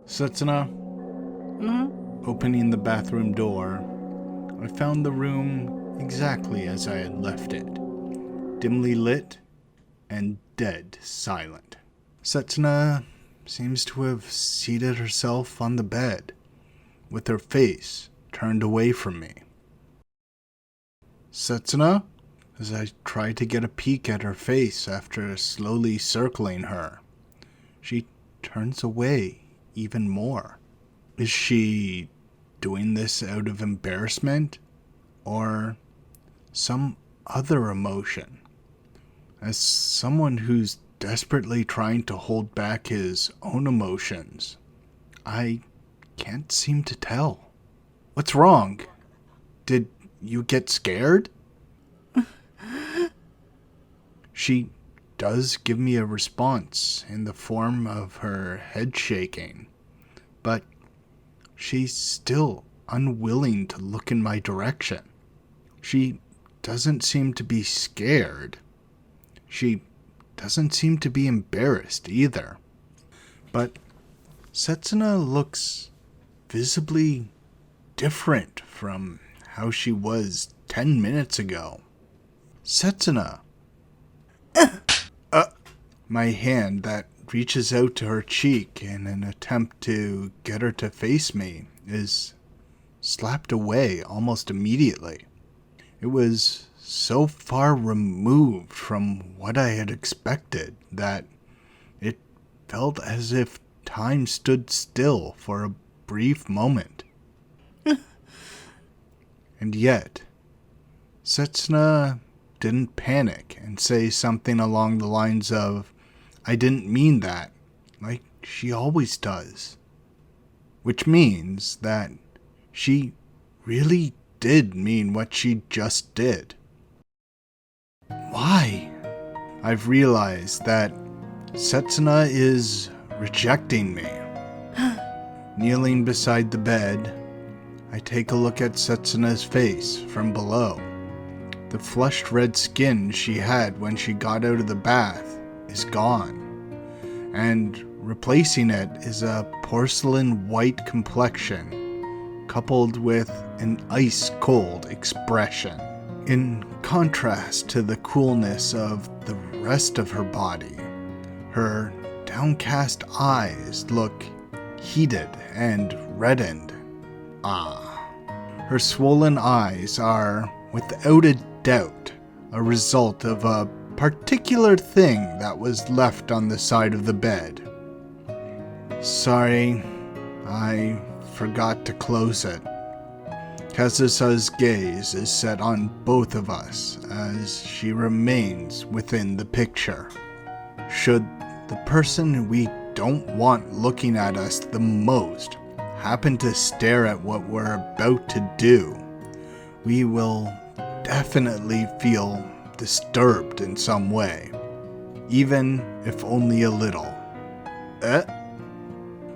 Setsuna, opening the bathroom door, I found the room exactly as I had left it, dimly lit and dead silent. Setsuna seems to have seated herself on the bed, with her face turned away from me. Setsuna, as I try to get a peek at her face after slowly circling her, she turns away even more. Is she doing this out of embarrassment or some other emotion? As someone who's desperately trying to hold back his own emotions, I can't seem to tell. What's wrong? Did you get scared? She does give me a response in the form of her head shaking, but she's still unwilling to look in my direction. She doesn't seem to be scared. She doesn't seem to be embarrassed either. But Setsuna looks visibly different from how she was 10 minutes ago. Setsuna! My hand that reaches out to her cheek in an attempt to get her to face me is slapped away almost immediately. It was so far removed from what I had expected that it felt as if time stood still for a brief moment. And yet, Setsuna didn't panic and say something along the lines of, "I didn't mean that," like she always does. Which means that she really did mean what she just did. Why? I've realized that Setsuna is rejecting me. Kneeling beside the bed, I take a look at Setsuna's face from below. The flushed red skin she had when she got out of the bath is gone, and replacing it is a porcelain white complexion, coupled with an ice-cold expression. In contrast to the coolness of the rest of her body, her downcast eyes look heated and reddened. Her swollen eyes are, without a doubt, a result of a particular thing that was left on the side of the bed. Sorry, I forgot to close it. Kazusa's gaze is set on both of us as she remains within the picture. Should the person we don't want looking at us the most happen to stare at what we're about to do, we will definitely feel disturbed in some way, even if only a little.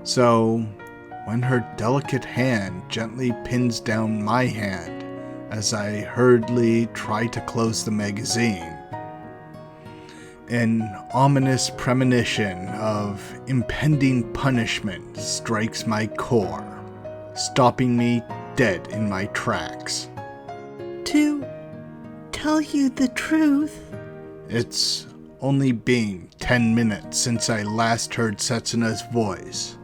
So, when her delicate hand gently pins down my hand as I hurriedly try to close the magazine, an ominous premonition of impending punishment strikes my core, stopping me dead in my tracks. To tell you the truth, It's only been 10 minutes since I last heard Setsuna's voice,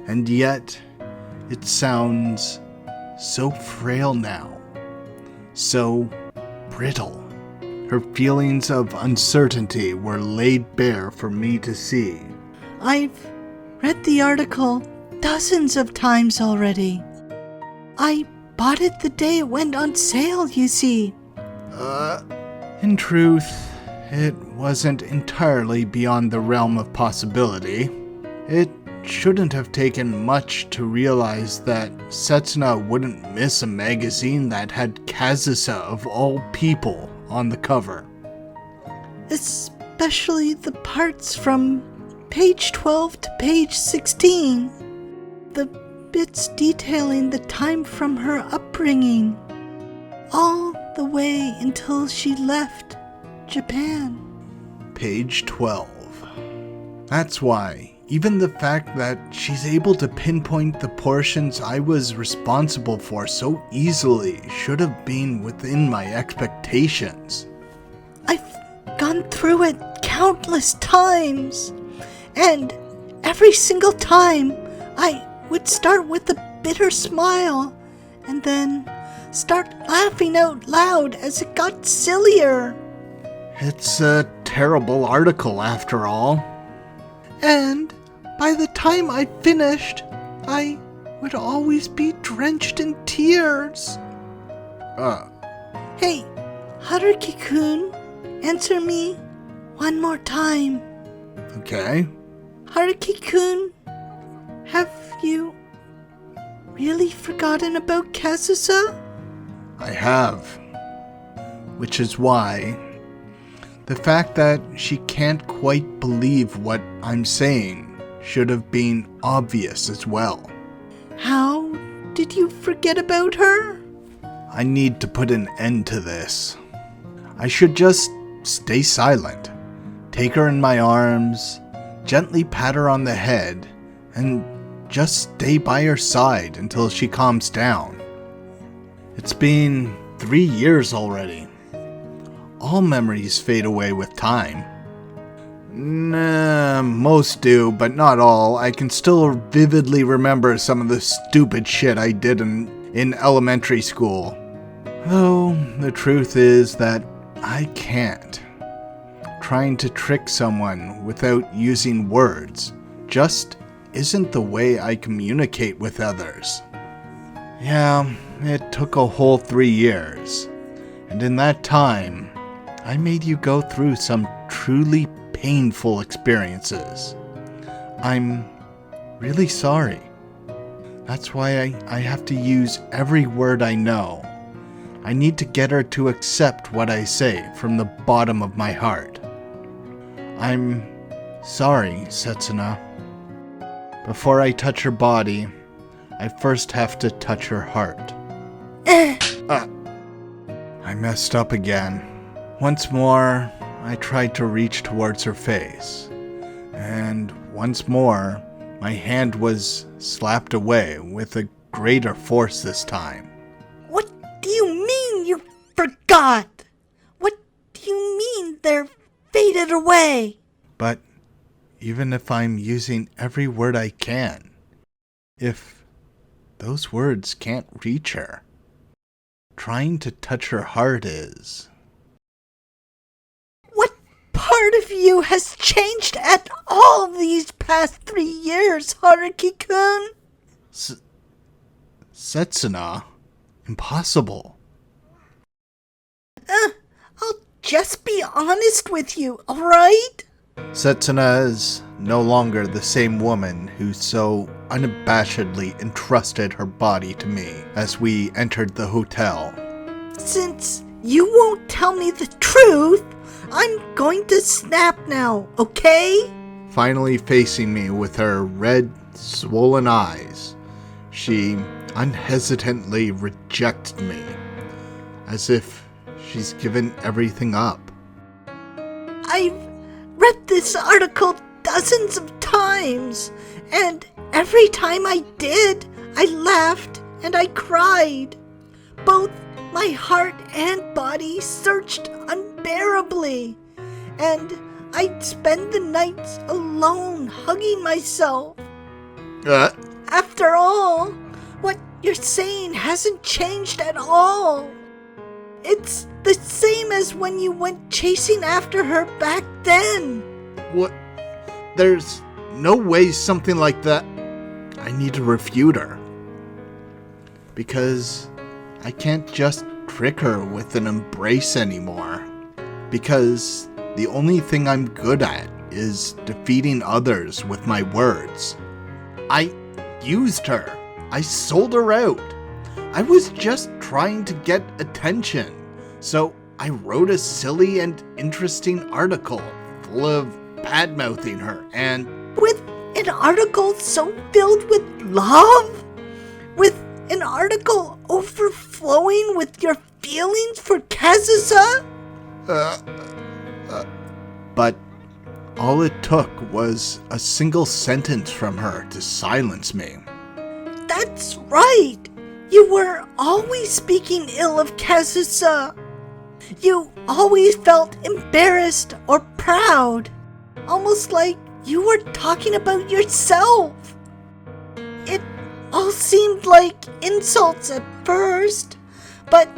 and yet it sounds so frail now, so brittle. Her feelings of uncertainty were laid bare for me to see. I've read the article dozens of times already. I bought it the day it went on sale, you see. In truth, it wasn't entirely beyond the realm of possibility. It shouldn't have taken much to realize that Setsuna wouldn't miss a magazine that had Kazusa of all people on the cover. Especially the parts from page 12 to page 16. The bits detailing the time from her upbringing, all the way until she left Japan. Page 12. That's why Even the fact that she's able to pinpoint the portions I was responsible for so easily should have been within my expectations. I've gone through it countless times, and every single time I would start with a bitter smile and then start laughing out loud as it got sillier. It's a terrible article after all. And by the time I finished, I would always be drenched in tears. Hey, Haruki-kun, answer me one more time. Okay. Haruki-kun, have you really forgotten about Kazusa? I have. Which is why the fact that she can't quite believe what I'm saying should have been obvious as well. How did you forget about her? I need to put an end to this. I should just stay silent, take her in my arms, gently pat her on the head, and just stay by her side until she calms down. It's been 3 years already. All memories fade away with time. Nah, most do, but not all. I can still vividly remember some of the stupid shit I did in elementary school. Though, the truth is that I can't. Trying to trick someone without using words just isn't the way I communicate with others. Yeah, it took a whole 3 years. And in that time, I made you go through some truly painful experiences. I'm really sorry. That's why I have to use every word I know. I need to get her to accept what I say from the bottom of my heart. I'm sorry, Setsuna. Before I touch her body, I first have to touch her heart. I messed up again. Once more, I tried to reach towards her face, and once more, my hand was slapped away with a greater force this time. What do you mean you forgot? What do you mean they're faded away? But even if I'm using every word I can, if those words can't reach her, trying to touch her heart is... Part of you has changed at all these past 3 years, Haruki-kun. Setsuna? Impossible. I'll just be honest with you, alright? Setsuna is no longer the same woman who so unabashedly entrusted her body to me as we entered the hotel. Since you won't tell me the truth, I'm going to snap now, okay? Finally facing me with her red, swollen eyes, she unhesitantly rejected me, as if she's given everything up. I've read this article dozens of times, and every time I did, I laughed and I cried. Both my heart and body searched unbearably, and I'd spend the nights alone hugging myself. After all, what you're saying hasn't changed at all. It's the same as when you went chasing after her back then. What? There's no way something like that... I need to refute her. Because I can't just trick her with an embrace anymore. Because the only thing I'm good at is defeating others with my words. I used her. I sold her out. I was just trying to get attention. So I wrote a silly and interesting article full of bad-mouthing her and... With an article so filled with love? With an article overflowing with your feelings for Kazusa? But All it took was a single sentence from her to silence me. That's right! You were always speaking ill of Kazusa. You always felt embarrassed or proud, almost like you were talking about yourself. It all seemed like insults at first, but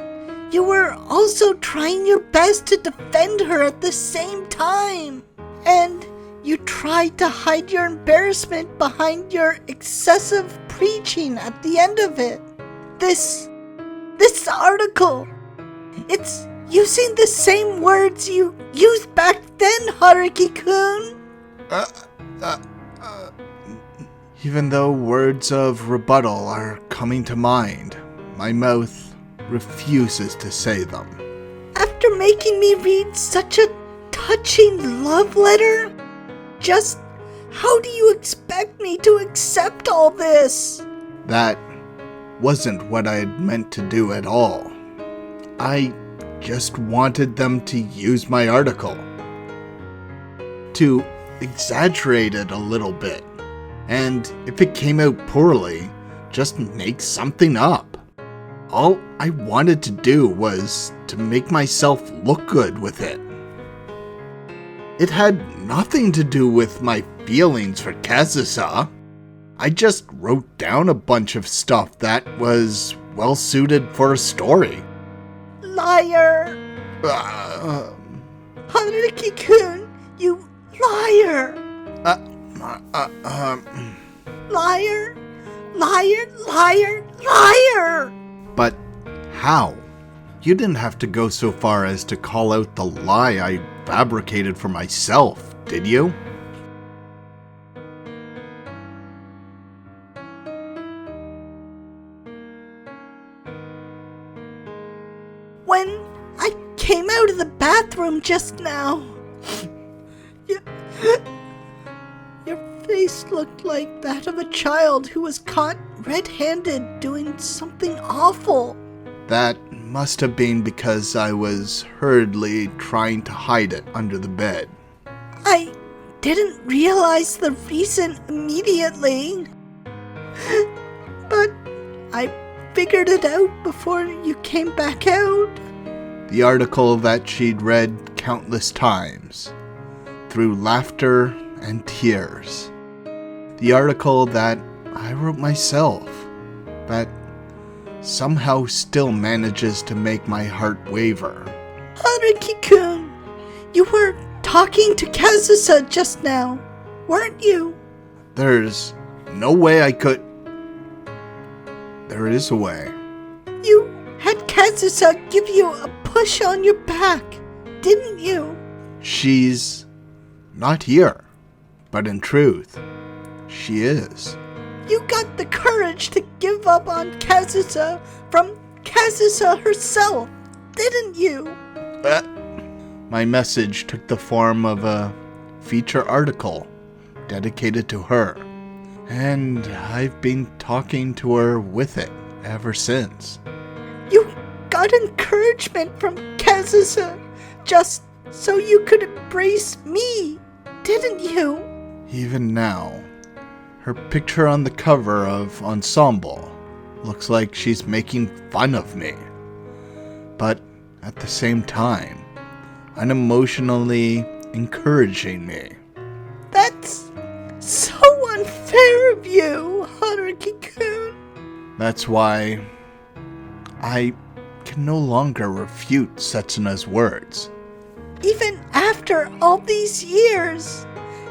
you were also trying your best to defend her at the same time. And you tried to hide your embarrassment behind your excessive preaching at the end of it. This article, it's using the same words you used back then, Haruki-kun. Even though words of rebuttal are coming to mind, my mouth refuses to say them. After making me read such a touching love letter, just how do you expect me to accept all this? That wasn't what I had meant to do at all. I just wanted them to use my article, to exaggerate it a little bit, and if it came out poorly, just make something up. All I wanted to do was to make myself look good with it. It had nothing to do with my feelings for Kazusa. I just wrote down a bunch of stuff that was well suited for a story. Liar! Haruki-kun, you liar! Liar! Liar! Liar! Liar! But how? You didn't have to go so far as to call out the lie I fabricated for myself, did you? When I came out of the bathroom just now, your face looked like that of a child who was caught red-handed doing something awful. That must have been because I was hurriedly trying to hide it under the bed. I didn't realize the reason immediately, but I figured it out before you came back out. The article that she'd read countless times, through laughter and tears. The article that I wrote myself, that somehow still manages to make my heart waver. Haruki-kun, you were talking to Kazusa just now, weren't you? There's no way I could... There is a way. You had Kazusa give you a push on your back, didn't you? She's not here, but in truth, she is. You got the courage to give up on Kazusa from Kazusa herself, didn't you? My message took the form of a feature article dedicated to her, and I've been talking to her with it ever since. You got encouragement from Kazusa just so you could embrace me, didn't you? Even now, her picture on the cover of Ensemble looks like she's making fun of me. But at the same time, unemotionally encouraging me. That's so unfair of you, Haruki-kun. That's why I can no longer refute Setsuna's words. Even after all these years,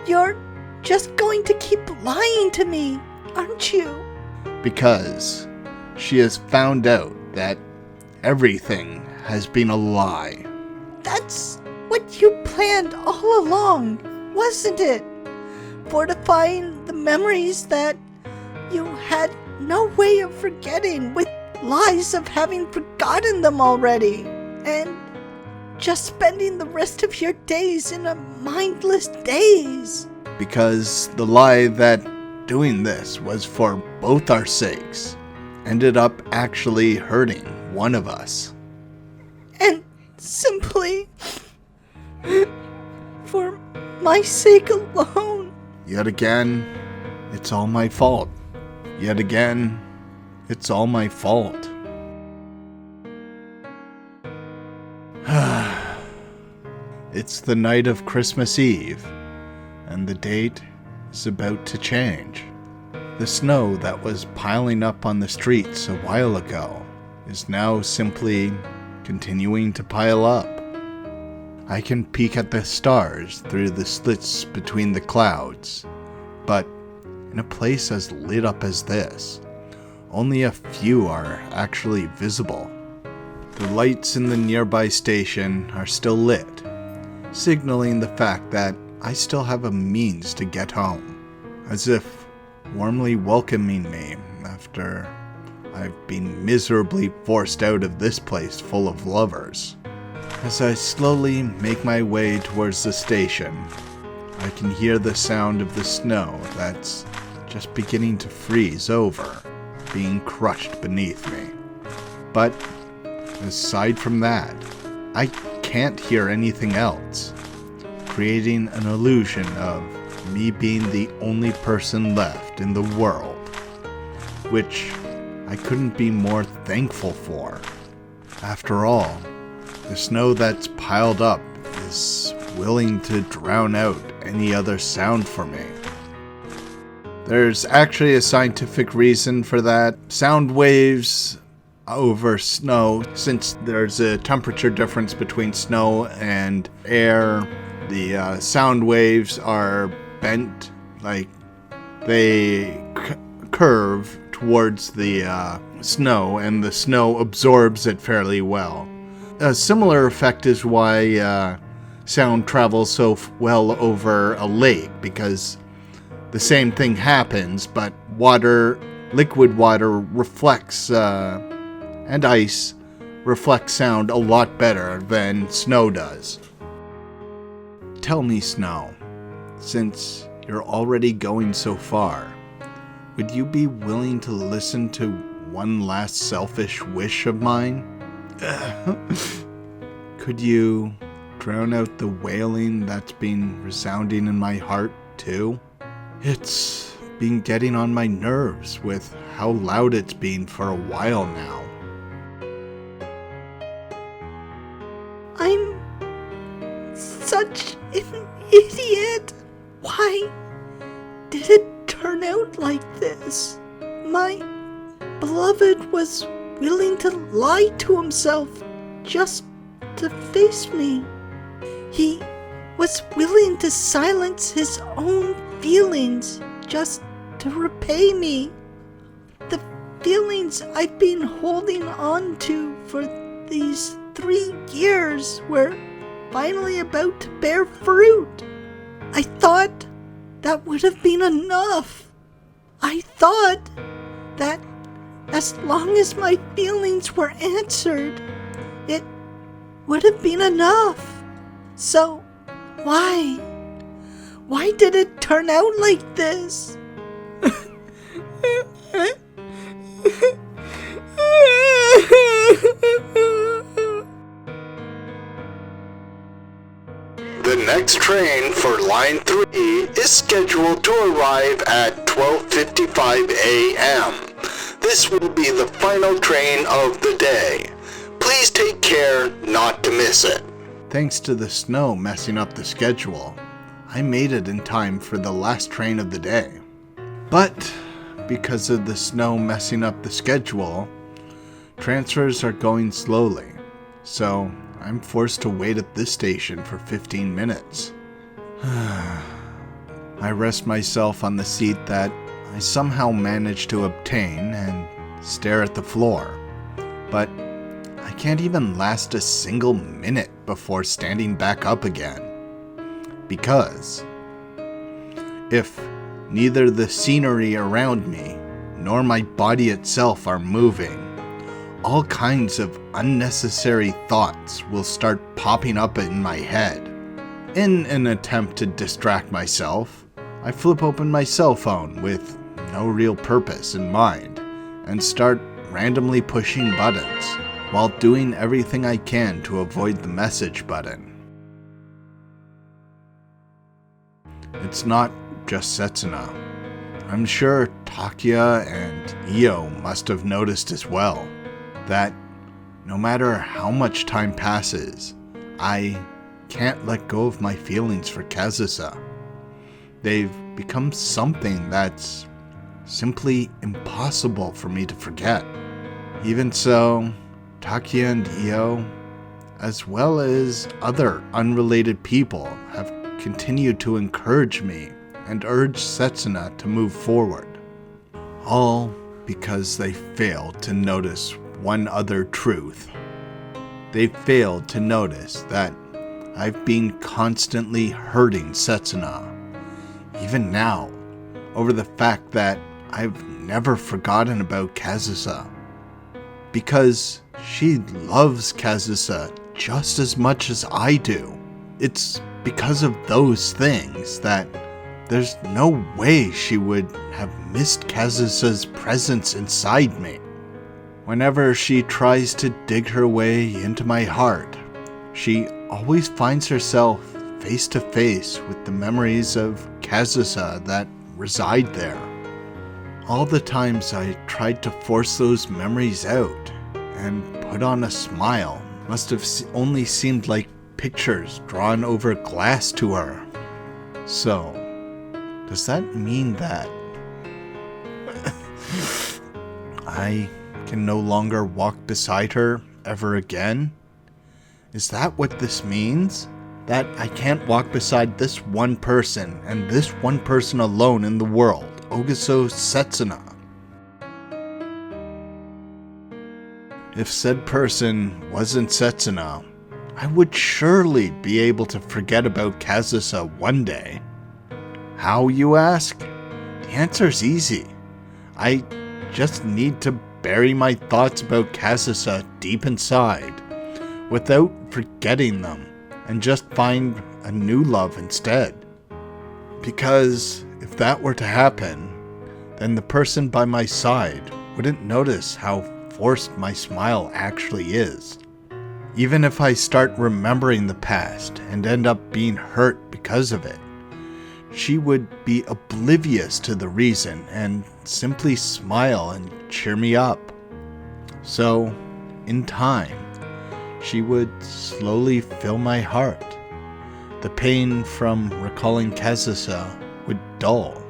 you're just going to keep lying to me, aren't you? Because she has found out that everything has been a lie. That's what you planned all along, wasn't it? Fortifying the memories that you had no way of forgetting with lies of having forgotten them already, and just spending the rest of your days in a mindless daze. Because the lie that doing this was for both our sakes ended up actually hurting one of us. And simply for my sake alone. Yet again, it's all my fault. Yet again, it's all my fault. It's the night of Christmas Eve, and the date is about to change. The snow that was piling up on the streets a while ago is now simply continuing to pile up. I can peek at the stars through the slits between the clouds, but in a place as lit up as this, only a few are actually visible. The lights in the nearby station are still lit, signaling the fact that I still have a means to get home, as if warmly welcoming me after I've been miserably forced out of this place full of lovers. As I slowly make my way towards the station, I can hear the sound of the snow that's just beginning to freeze over, being crushed beneath me. But aside from that, I can't hear anything else, creating an illusion of me being the only person left in the world, which I couldn't be more thankful for. After all, the snow that's piled up is willing to drown out any other sound for me. There's actually a scientific reason for that. Sound waves over snow, since there's a temperature difference between snow and air, the sound waves are bent, like they curve towards the snow, and the snow absorbs it fairly well. A similar effect is why sound travels so well over a lake, because the same thing happens, but liquid water reflects, and ice reflects sound a lot better than snow does. Tell me, Snow, since you're already going so far, would you be willing to listen to one last selfish wish of mine? Could you drown out the wailing that's been resounding in my heart, too? It's been getting on my nerves with how loud it's been for a while now. I'm such an idiot. Why did it turn out like this? My beloved was willing to lie to himself just to face me. He was willing to silence his own feelings just to repay me. The feelings I've been holding on to for these 3 years were finally about to bear fruit. I thought that would have been enough. I thought that as long as my feelings were answered, it would have been enough. So why? Why did it turn out like this? The next train for Line 3 is scheduled to arrive at 12:55 a.m. This will be the final train of the day. Please take care not to miss it. Thanks to the snow messing up the schedule, I made it in time for the last train of the day. But because of the snow messing up the schedule, transfers are going slowly, so I'm forced to wait at this station for 15 minutes. I rest myself on the seat that I somehow managed to obtain and stare at the floor, but I can't even last a single minute before standing back up again. Because if neither the scenery around me nor my body itself are moving, all kinds of unnecessary thoughts will start popping up in my head. In an attempt to distract myself, I flip open my cell phone with no real purpose in mind and start randomly pushing buttons while doing everything I can to avoid the message button. it's not just Setsuna. I'm sure Takia and Io must have noticed as well that no matter how much time passes, I can't let go of my feelings for Kazusa. They've become something that's simply impossible for me to forget. Even so, Takia and Io, as well as other unrelated people, have continued to encourage me and urge Setsuna to move forward. All because they failed to notice one other truth. They failed to notice that I've been constantly hurting Setsuna, even now, over the fact that I've never forgotten about Kazusa. Because she loves Kazusa just as much as I do. It's because of those things that there's no way she would have missed Kazusa's presence inside me. Whenever she tries to dig her way into my heart, she always finds herself face to face with the memories of Kazusa that reside there. All the times I tried to force those memories out and put on a smile must have only seemed like pictures drawn over glass to her. So, does that mean that I can no longer walk beside her ever again? Is that what this means? That I can't walk beside this one person, and this one person alone in the world, Ogiso Setsuna? If said person wasn't Setsuna, I would surely be able to forget about Kazusa one day. How, you ask? The answer's easy. I just need to bury my thoughts about Kazusa deep inside, without forgetting them, and just find a new love instead. Because if that were to happen, then the person by my side wouldn't notice how forced my smile actually is. Even if I start remembering the past and end up being hurt because of it, she would be oblivious to the reason and simply smile and cheer me up. So, in time, she would slowly fill my heart. The pain from recalling Kazusa would dull,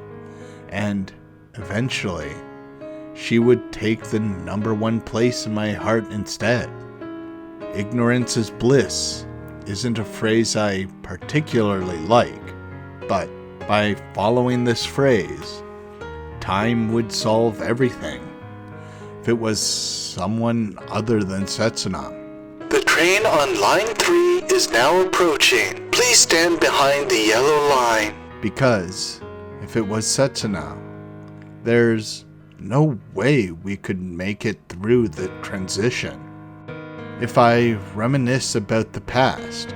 and eventually, she would take the number one place in my heart instead. Ignorance is bliss isn't a phrase I particularly like, but by following this phrase, time would solve everything. If it was someone other than Setsuna. The train on line 3 is now approaching. Please stand behind the yellow line. Because if it was Setsuna, there's no way we could make it through the transition. If I reminisce about the past,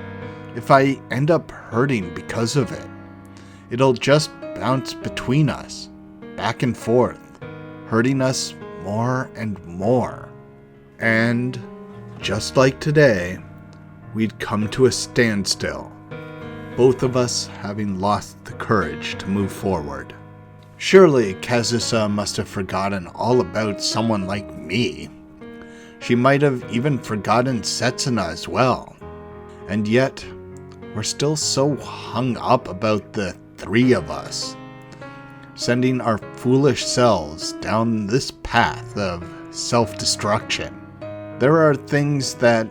if I end up hurting because of it, it'll just bounce between us, back and forth, hurting us more and more. And just like today, we'd come to a standstill, both of us having lost the courage to move forward. Surely Kazusa must have forgotten all about someone like me. She might have even forgotten Setsuna as well. And yet, we're still so hung up about the three of us, sending our foolish selves down this path of self-destruction. There are things that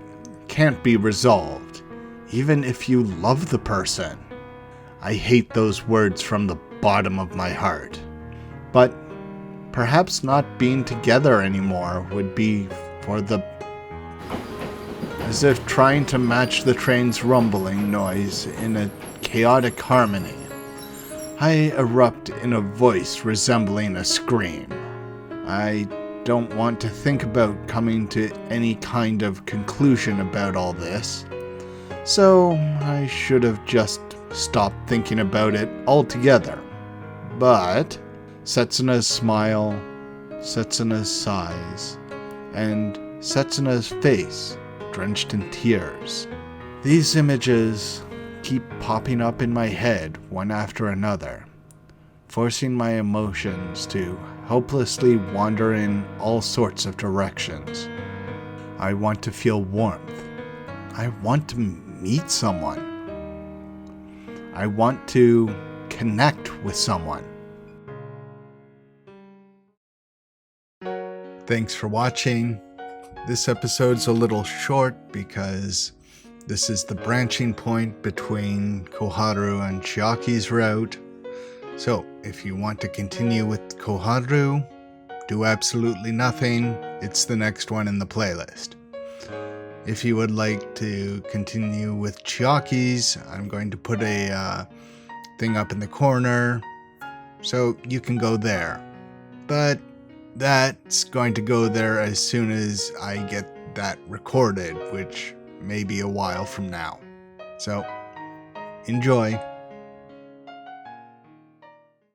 can't be resolved, even if you love the person. I hate those words from the bottom of my heart. But perhaps not being together anymore would be for the... As if trying to match the train's rumbling noise in a chaotic harmony, I erupt in a voice resembling a scream. I don't want to think about coming to any kind of conclusion about all this, so I should have just stopped thinking about it altogether. But Setsuna's smile, Setsuna's sighs, and Setsuna's face drenched in tears. These images keep popping up in my head one after another, forcing my emotions to helplessly wander in all sorts of directions. I want to feel warmth. I want to meet someone. I want to connect with someone. Thanks for watching. This episode's a little short because this is the branching point between Koharu and Chiaki's route. So, if you want to continue with Koharu, do absolutely nothing. It's the next one in the playlist. If you would like to continue with Chiaki's, I'm going to put a thing up in the corner, so you can go there. But that's going to go there as soon as I get that recorded, which may be a while from now. So, enjoy.